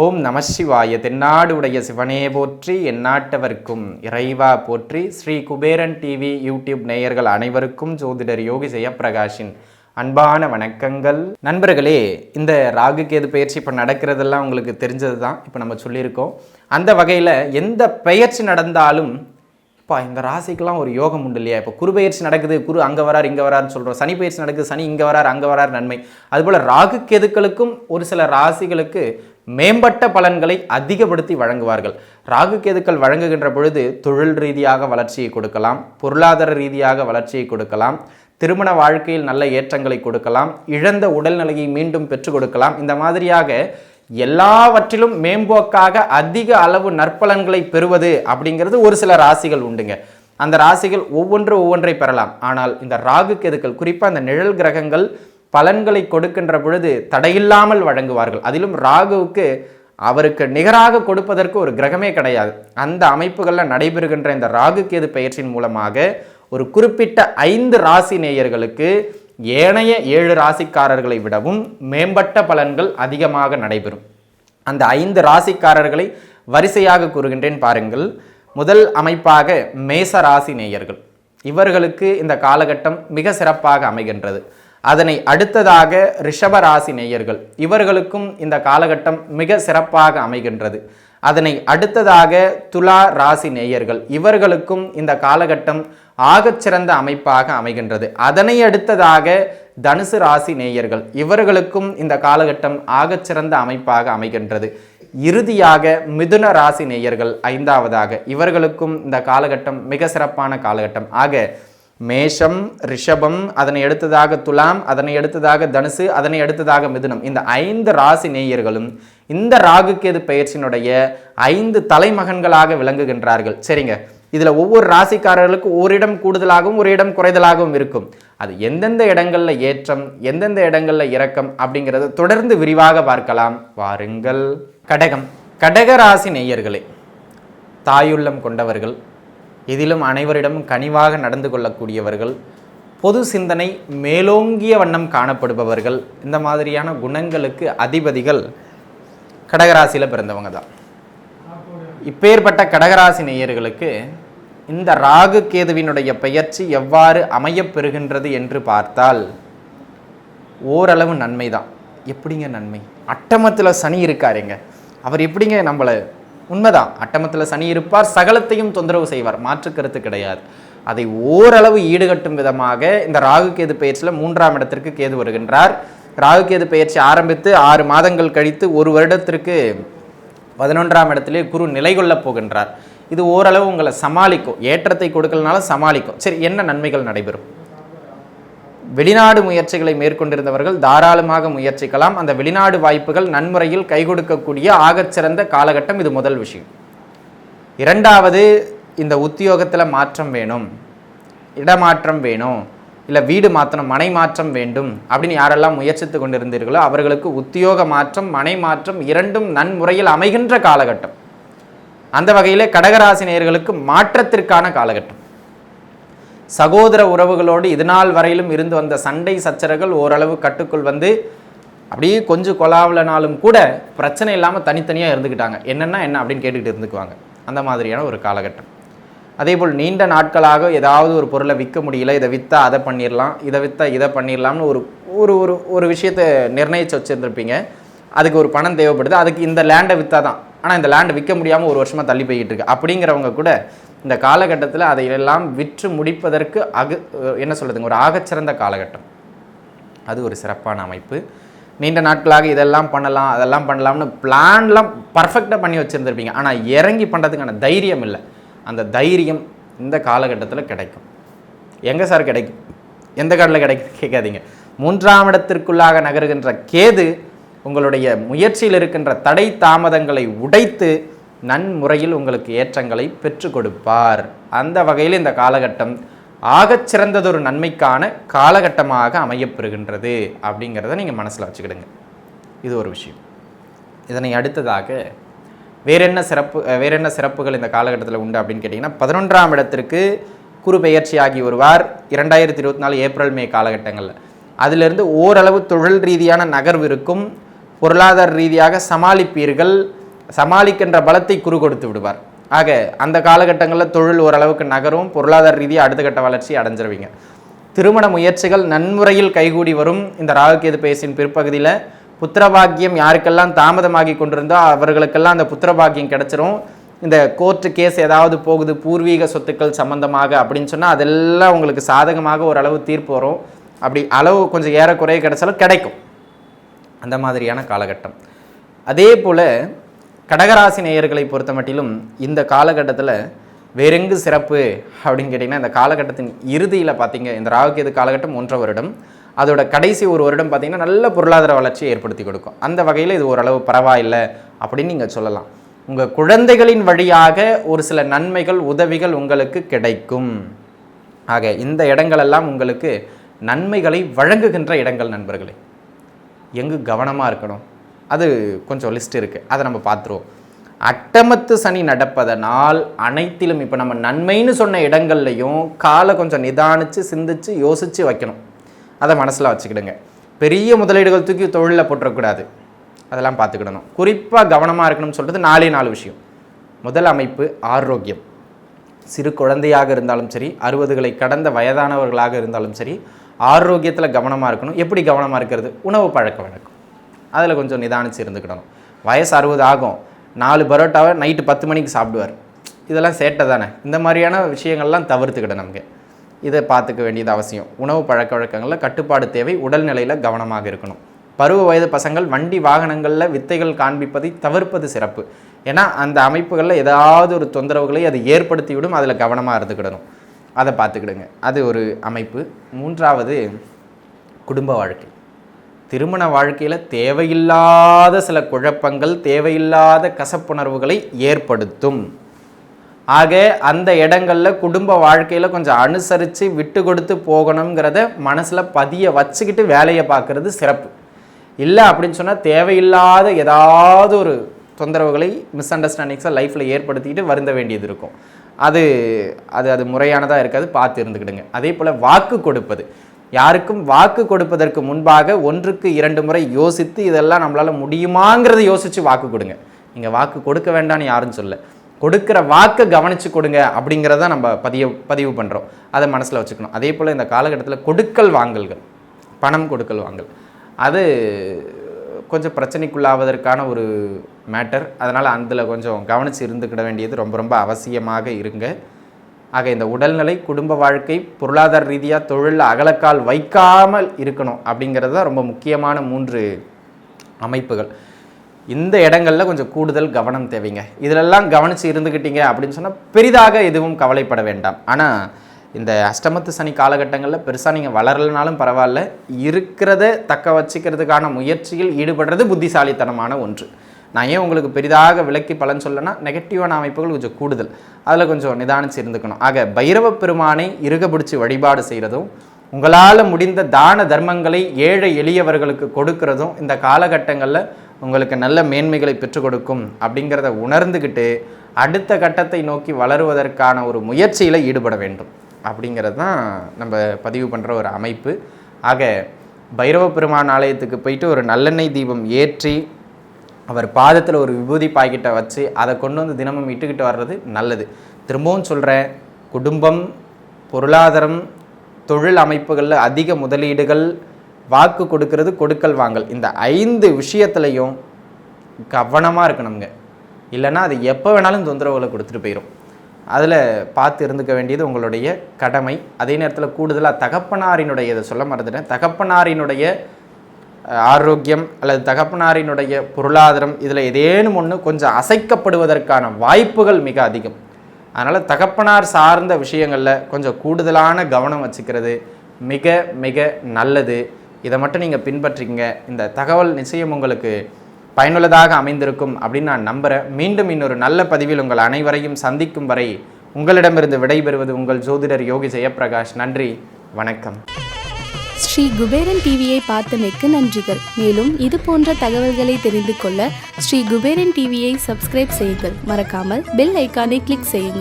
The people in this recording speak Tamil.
ஓம் நம சிவாய. தென்னாடு உடைய சிவனே போற்றி, எந்நாட்டவர்க்கும் இறைவா போற்றி. ஸ்ரீ குபேரன் டிவி யூடியூப் நேயர்கள் அனைவருக்கும் ஜோதிடர் யோகி ஜெயப்பிரகாஷின் அன்பான வணக்கங்கள். நண்பர்களே, இந்த ராகு கேது பயிற்சி இப்போ நடக்கிறதெல்லாம் உங்களுக்கு தெரிஞ்சது தான். இப்போ நம்ம சொல்லியிருக்கோம். அந்த வகையில் எந்த பயிற்சி நடந்தாலும் இப்போ இந்த ராசிக்கெல்லாம் ஒரு யோகம் உண்டு இல்லையா? இப்போ குரு பயிற்சி நடக்குது, குரு அங்கே வரார் இங்கே வராருன்னு சொல்கிறோம். சனி பயிற்சி நடக்குது, சனி இங்கே வரார் அங்கே வரார், நன்மை. அதுபோல் ராகு கேதுக்களுக்கும் ஒரு சில ராசிகளுக்கு மேம்பட்ட பலன்களை அதிகப்படுத்தி வழங்குவார்கள். ராகு கேதுக்கள் வழங்குகின்ற பொழுது தொழில் ரீதியாக வளர்ச்சியை கொடுக்கலாம், பொருளாதார ரீதியாக வளர்ச்சியை கொடுக்கலாம், திருமண வாழ்க்கையில் நல்ல ஏற்றங்களை கொடுக்கலாம், இழந்த உடல்நிலையை மீண்டும் பெற்றுக் கொடுக்கலாம். இந்த மாதிரியாக எல்லாவற்றிலும் மேம்போக்காக அதிக அளவு நற்பலன்களை பெறுவது அப்படிங்கிறது ஒரு சில ராசிகள் உண்டுங்க. அந்த ராசிகள் ஒவ்வொன்றை பெறலாம். ஆனால் இந்த ராகு கேதுக்கள், குறிப்பாக அந்த நிழல் கிரகங்கள் பலன்களை கொடுக்கின்ற பொழுது தடையில்லாமல் வழங்குவார்கள். அதிலும் ராகுவுக்கு அவருக்கு நிகராக கொடுப்பதற்கு ஒரு கிரகமே கிடையாது. அந்த அமைப்புகளில் நடைபெறுகின்ற இந்த ராகு கேது பயிற்சியின் மூலமாக ஒரு குறிப்பிட்ட 5 ராசி நேயர்களுக்கு ஏனைய 7 ராசிக்காரர்களை விடவும் மேம்பட்ட பலன்கள் அதிகமாக நடைபெறும். அந்த 5 ராசிக்காரர்களை வரிசையாக கூறுகின்றேன் பாருங்கள். முதல் அமைப்பாக மேச ராசி நேயர்கள். இவர்களுக்கு இந்த காலகட்டம் மிக சிறப்பாக அமைகின்றது. அதனை அடுத்ததாக ரிஷப ராசி நேயர்கள். இவர்களுக்கும் இந்த காலகட்டம் மிக சிறப்பாக அமைகின்றது. அதனை அடுத்ததாக துலா ராசி நேயர்கள். இவர்களுக்கும் இந்த காலகட்டம் ஆகச்சிறந்த அமைப்பாக அமைகின்றது. அதனை அடுத்ததாக தனுசு ராசி நேயர்கள். இவர்களுக்கும் இந்த காலகட்டம் ஆகச்சிறந்த அமைப்பாக அமைகின்றது. இறுதியாக மிதுன ராசி நேயர்கள் 5வதாக. இவர்களுக்கும் இந்த காலகட்டம் மிக சிறப்பான காலகட்டம். ஆக மேஷம், ரிஷபம், அதனை அடுத்ததாக துலாம், அதனை அடுத்ததாக தனுசு, அதனை அடுத்ததாக மிதுனம், இந்த 5 ராசி நேயர்களும் இந்த ராகு கேது பயிற்சியினுடைய 5 தலைமகன்களாக விளங்குகின்றார்கள். சரிங்க, இதில் ஒவ்வொரு ராசிக்காரர்களுக்கு ஒரு இடம் கூடுதலாகவும் ஒரு இடம் குறைதலாகவும் இருக்கும். அது எந்தெந்த இடங்களில் ஏற்றம், எந்தெந்த இடங்களில் இறக்கம் அப்படிங்கிறத தொடர்ந்து விரிவாக பார்க்கலாம் வாருங்கள். கடகம். கடக ராசி நேயர்களே, தாயுள்ளம் கொண்டவர்கள், இதிலும் அனைவரிடமும் கனிவாக நடந்து கொள்ளக்கூடியவர்கள், பொது சிந்தனை மேலோங்கிய வண்ணம் காணப்படுபவர்கள். இந்த மாதிரியான குணங்களுக்கு அதிபதிகள் கடகராசியில் பிறந்தவங்க தான். இப்பேற்பட்ட கடகராசி நேயர்களுக்கு இந்த ராகு கேதுவினுடைய பெயர்ச்சி எவ்வாறு அமையப்பெறுகின்றது என்று பார்த்தால் ஓரளவு நன்மை தான். எப்படிங்க நன்மை? அட்டமத்தில் சனி இருக்காருங்க, அவர் எப்படிங்க நம்மளை, உண்மைதான், அட்டமத்தில் சனி இருப்பார், சகலத்தையும் தொந்தரவு செய்வார், மாற்று கருத்து கிடையாது. அதை ஓரளவு ஈடுகட்டும் விதமாக இந்த ராகு கேது பெயர்ச்சியில் 3ஆம் இடத்திற்கு கேது வருகின்றார். ராகு கேது பெயர்ச்சி ஆரம்பித்து 6 மாதங்கள் கழித்து 1 வருடத்திற்கு 11ஆம் இடத்திலே குரு நிலை கொள்ளப் போகின்றார். இது ஓரளவு உங்களை சமாளிக்கும், ஏற்றத்தை கொடுக்கலனாலும் சமாளிக்கும். சரி, என்ன நன்மைகள் நடைபெறும்? வெளிநாடு முயற்சிகளை மேற்கொண்டிருந்தவர்கள் தாராளமாக முயற்சிக்கலாம். அந்த வெளிநாடு வாய்ப்புகள் நன்முறையில் கை கொடுக்கக்கூடிய ஆகச்சிறந்த காலகட்டம். இது முதல் விஷயம். 2வது, இந்த உத்தியோகத்தில் மாற்றம் வேணும், இடமாற்றம் வேணும், இல்லை வீடு மாற்றணும், மனை மாற்றம் வேண்டும் அப்படின்னு யாரெல்லாம் முயற்சித்து கொண்டிருந்தீர்களோ அவர்களுக்கு உத்தியோக மாற்றம், மனை மாற்றம் இரண்டும் நன்முறையில் அமைகின்ற காலகட்டம். அந்த வகையிலே கடகராசி நேயர்களுக்கு மாற்றத்திற்கான காலகட்டம். சகோதர உறவுகளோடு இதுநாள் வரையிலும் இருந்து வந்த சண்டை சச்சரவுகள் ஓரளவு கட்டுக்குள் வந்து அப்படியே கொஞ்சம் கொலாவலனாலும் கூட பிரச்சனை இல்லாமல் தனித்தனியாக இருந்துக்கிட்டாங்க. என்னென்னா என்ன அப்படின்னு கேட்டுக்கிட்டு இருந்துக்குவாங்க. அந்த மாதிரியான ஒரு காலகட்டம். அதேபோல் நீண்ட நாட்களாக ஏதாவது ஒரு பொருளை விற்க முடியல, இதை விற்றா அதை பண்ணிடலாம், இதை விற்றா இதை பண்ணிடலாம்னு ஒரு ஒரு ஒரு விஷயத்தை நிர்ணயித்து வச்சுருந்துருப்பீங்க. அதுக்கு ஒரு பணம் தேவைப்படுது, அதுக்கு இந்த லேண்டை விற்றா தான், ஆனால் இந்த லேண்டை விற்க முடியாமல் 1 வருஷமாக தள்ளி போய்கிட்டு இருக்கு அப்படிங்கிறவங்க கூட இந்த காலகட்டத்தில் அதையெல்லாம் விற்று முடிப்பதற்கு என்ன சொல்கிறதுங்க, ஒரு ஆகச்சிறந்த காலகட்டம். அது ஒரு சிறப்பான அமைப்பு. நீண்ட நாட்களாக இதெல்லாம் பண்ணலாம் அதெல்லாம் பண்ணலாம்னு பிளான்லாம் பர்ஃபெக்டாக பண்ணி வச்சுருந்துருப்பீங்க, ஆனால் இறங்கி பண்ணுறதுக்கான தைரியம் இல்லை. அந்த தைரியம் இந்த காலகட்டத்தில் கிடைக்கும். எங்கே சார் கிடைக்கும், எந்த காட்டில் கிடைக்கும் கேட்காதீங்க. 3ஆம் இடத்திற்குள்ளாக நகருகின்ற கேது உங்களுடைய முயற்சியில் இருக்கின்ற தடை தாமதங்களை உடைத்து நன்முறையில் உங்களுக்கு ஏற்றங்களை பெற்று கொடுப்பார். அந்த வகையில் இந்த காலகட்டம் ஆகச்சிறந்ததொரு நன்மைக்கான காலகட்டமாக அமையப்பெறுகின்றது அப்படிங்கிறத நீங்கள் மனசில் வச்சுக்கிடுங்க. இது ஒரு விஷயம். இதனை அடுத்ததாக வேற என்ன சிறப்புகள் இந்த காலகட்டத்தில் உண்டு அப்படின்னு கேட்டிங்கன்னா, 11ஆம் இடத்திற்கு குரு பெயர்ச்சியாகி வருவார் 2024 ஏப்ரல் மே காலகட்டங்களில். அதிலிருந்து ஓரளவு தொழில் ரீதியான நகர்வு இருக்கும், பொருளாதார ரீதியாக சமாளிப்பீர்கள், சமாளிக்கின்ற பலத்தை குரு கொடுத்து விடுவார். ஆக அந்த காலகட்டங்களில் தொழில் ஓரளவுக்கு நகரும், பொருளாதார ரீதியாக அடுத்த கட்ட வளர்ச்சி அடைஞ்சிருவீங்க. திருமண முயற்சிகள் நன்முறையில் கைகூடி வரும். இந்த ராகுகேது பெயர்ச்சியின் பிற்பகுதியில் புத்திரபாக்கியம் யாருக்கெல்லாம் தாமதமாகி கொண்டிருந்தோ அவர்களுக்கெல்லாம் அந்த புத்திரபாக்கியம் கிடைச்சிரும். இந்த கோர்ட்டு கேஸ் ஏதாவது போகுது பூர்வீக சொத்துக்கள் சம்பந்தமாக அப்படின்னு சொன்னால் அதெல்லாம் உங்களுக்கு சாதகமாக ஓரளவு தீர்ப்பு வரும். அப்படி அளவு கொஞ்சம் ஏறக்குறைய கிடைச்சாலும் கிடைக்கும். அந்த மாதிரியான காலகட்டம். அதே போல் கடகராசி நேயர்களை பொறுத்த மட்டிலும் இந்த காலகட்டத்தில் வேறெங்கு சிறப்பு அப்படின்னு கேட்டிங்கன்னா, இந்த காலகட்டத்தின் இறுதியில் பார்த்தீங்க, இந்த ராகுகேது காலகட்டம் 1.5 வருடம், அதோட கடைசி 1 வருடம் பார்த்தீங்கன்னா நல்ல பொருளாதார வளர்ச்சியை ஏற்படுத்தி கொடுக்கும். அந்த வகையில் இது ஓரளவு பரவாயில்லை அப்படின்னு நீங்கள் சொல்லலாம். உங்கள் குழந்தைகளின் வழியாக ஒரு சில நன்மைகள் உதவிகள் உங்களுக்கு கிடைக்கும். ஆக இந்த இடங்களெல்லாம் உங்களுக்கு நன்மைகளை வழங்குகின்ற இடங்கள். நண்பர்களே, எங்கு கவனமாக இருக்கணும் அது கொஞ்சம் லிஸ்ட் இருக்குது, அதை நம்ம பார்த்துருவோம். அட்டமத்து சனி நடப்பதனால் அனைத்திலும் இப்போ நம்ம நன்மைன்னு சொன்ன இடங்கள்லையும் காலை கொஞ்சம் நிதானித்து சிந்திச்சு யோசித்து வைக்கணும். அதை மனசில் வச்சுக்கிடுங்க. பெரிய முதலீடுகள் தூக்கி தொழிலில் போட்டுறக்கூடாது, அதெல்லாம் பார்த்துக்கிடணும். குறிப்பாக கவனமாக இருக்கணும்னு சொல்கிறது 4 விஷயம். முதல் அமைப்பு ஆரோக்கியம். சிறு குழந்தையாக இருந்தாலும் சரி, 60களை கடந்த வயதானவர்களாக இருந்தாலும் சரி, ஆரோக்கியத்தில் கவனமாக இருக்கணும். எப்படி கவனமாக இருக்கிறது? உணவு பழக்க வழக்கம், அதில் கொஞ்சம் நிதானித்து இருந்துக்கிடணும். வயசு 60 ஆகும், 4 பரோட்டாவை நைட்டு 10 மணிக்கு சாப்பிடுவார், இதெல்லாம் சேட்டை தானே. இந்த மாதிரியான விஷயங்கள்லாம் தவிர்த்துக்கிடணும். நமக்கு இதை பார்த்துக்க வேண்டியது அவசியம். உணவு பழக்க வழக்கங்களில் கட்டுப்பாடு தேவை. உடல்நிலையில் கவனமாக இருக்கணும். பருவ வயது பசங்கள் வண்டி வாகனங்களில் வித்தைகள் காண்பிப்பதை தவிர்ப்பது சிறப்பு. ஏன்னா அந்த அமைப்புகளில் ஏதாவது ஒரு தொந்தரவுகளை அது ஏற்படுத்தி விடும், அதில் கவனமாக இருந்துக்கிடணும். அதை பார்த்துக்கிடுங்க. அது ஒரு அமைப்பு. 3வது குடும்ப வாழ்க்கை. திருமண வாழ்க்கையில் தேவையில்லாத சில குழப்பங்கள், தேவையில்லாத கசப்புணர்வுகளை ஏற்படுத்தும். ஆக அந்த இடங்களில் குடும்ப வாழ்க்கையில் கொஞ்சம் அனுசரித்து விட்டு கொடுத்து போகணுங்கிறத மனசில் பதிய வச்சுக்கிட்டு வேலையை பார்க்குறது சிறப்பு. இல்லை அப்படின்னு சொன்னால் தேவையில்லாத ஏதாவது ஒரு தொந்தரவுகளை, மிஸ் அண்டர்ஸ்டாண்டிங்ஸை லைஃப்பில் ஏற்படுத்திக்கிட்டு வருந்த வேண்டியது இருக்கும். அது அது அது முறையானதாக இருக்காது, பார்த்து இருந்துக்கிடுங்க. அதே போல் வாக்கு கொடுப்பது. யாருக்கும் வாக்கு கொடுப்பதற்கு முன்பாக 1க்கு 2 முறை யோசித்து இதெல்லாம் நம்மளால் முடியுமாங்கிறத யோசித்து வாக்கு கொடுங்க. நீங்கள் வாக்கு கொடுக்க வேண்டாம்னு யாரும் சொல்ல, கொடுக்குற வாக்கை கவனித்து கொடுங்க அப்படிங்கிறத நம்ம பதிவு பண்ணுறோம். அதை மனசில் வச்சுக்கணும். அதே போல் இந்த காலகட்டத்தில் கொடுக்கல் வாங்கல்கள், பணம் கொடுக்கல் வாங்கல், அது கொஞ்சம் பிரச்சனைக்குள்ளாவதற்கான ஒரு மேட்டர். அதனால் அதில் கொஞ்சம் கவனித்து இருந்துக்கிட வேண்டியது ரொம்ப ரொம்ப அவசியமாக இருங்க. ஆக இந்த உடல்நிலை, குடும்ப வாழ்க்கை, பொருளாதார ரீதியாக தொழிலில் அகலக்கால் வைக்காமல் இருக்கணும் அப்படிங்கிறது தான் ரொம்ப முக்கியமான 3 அமைப்புகள். இந்த இடங்களில் கொஞ்சம் கூடுதல் கவனம் தேவைங்க. இதிலெல்லாம் கவனித்து இருந்துக்கிட்டீங்க அப்படின்னு சொன்னால் பெரிதாக எதுவும் கவலைப்பட வேண்டாம். ஆனால் இந்த அஷ்டமத்து சனி காலகட்டங்களில் பெருசாக நீங்கள் வளரலனாலும் பரவாயில்ல, இருக்கிறத தக்க வச்சுக்கிறதுக்கான முயற்சியில் ஈடுபடுறது புத்திசாலித்தனமான ஒன்று. நான் ஏன் உங்களுக்கு பெரிதாக விலக்கி பலன் சொல்லனா, நெகட்டிவான அமைப்புகள் கொஞ்சம் கூடுதல், அதில் கொஞ்சம் நிதானிச்சு இருந்துக்கணும். ஆக பைரவ பெருமானை இறுக பிடிச்சி வழிபாடு செய்கிறதும், உங்களால் முடிந்த தான தர்மங்களை ஏழை எளியவர்களுக்கு கொடுக்கறதும் இந்த காலகட்டங்களில் உங்களுக்கு நல்ல மேன்மைகளை பெற்றுக் கொடுக்கும் அப்படிங்கிறத உணர்ந்துக்கிட்டு அடுத்த கட்டத்தை நோக்கி வளருவதற்கான ஒரு முயற்சியில் ஈடுபட வேண்டும் அப்படிங்கிறது தான் நம்ம பதிவு பண்ணுற ஒரு அமைப்பு. ஆக பைரவ பெருமான் ஆலயத்துக்கு போயிட்டு ஒரு நல்லெண்ணெய் தீபம் ஏற்றி அவர் பாதத்தில் ஒரு விபூதி பாக்கெட்டை வச்சு அதை கொண்டு வந்து தினமும் இட்டுக்கிட்டு வர்றது நல்லது. திரும்பவும் சொல்கிறேன், குடும்பம், பொருளாதாரம், தொழில் அமைப்புகளில் அதிக முதலீடுகள், வாக்கு கொடுக்கறது, கொடுக்கல் வாங்கல், இந்த 5 விஷயத்துலையும் கவனமாக இருக்கணுங்க. இல்லைன்னா அது எப்போ வேணாலும் தொந்தரவுகளை கொடுத்துட்டு போயிடும். அதில் பார்த்து இருந்துக்க வேண்டியது உங்களுடைய கடமை. அதே நேரத்தில் கூடுதலாக தகப்பனாரினுடைய, இதை சொல்ல மறந்துட்டேன், தகப்பனாரினுடைய ஆரோக்கியம் அல்லது தகப்பனாரினுடைய பொருளாதாரம், இதில் ஏதேனும் ஒன்று கொஞ்சம் அசைக்கப்படுவதற்கான வாய்ப்புகள் மிக அதிகம். அதனால் தகப்பனார் சார்ந்த விஷயங்களில் கொஞ்சம் கூடுதலான கவனம் வச்சுக்கிறது மிக மிக நல்லது. இதை மட்டும் நீங்கள் பின்பற்றிங்க. இந்த தகவல் நிச்சயம் உங்களுக்கு பயனுள்ளதாக அமைந்திருக்கும் அப்படின்னு நான் நம்புகிறேன். மீண்டும் இன்னொரு நல்ல பதிவில் உங்கள் அனைவரையும் சந்திக்கும் வரை உங்களிடமிருந்து விடைபெறுவது உங்கள் ஜோதிடர் யோகி ஜெயப்பிரகாஷ். நன்றி, வணக்கம். ஸ்ரீ குபேரன் டிவியை பார்த்தமைக்கு நன்றிகள். மேலும் இது போன்ற தகவல்களை தெரிந்து கொள்ள ஸ்ரீ குபேரன் டிவியை சப்ஸ்கிரைப் செய்யுங்கள். மறக்காமல் பெல் ஐக்கானை கிளிக் செய்யுங்கள்.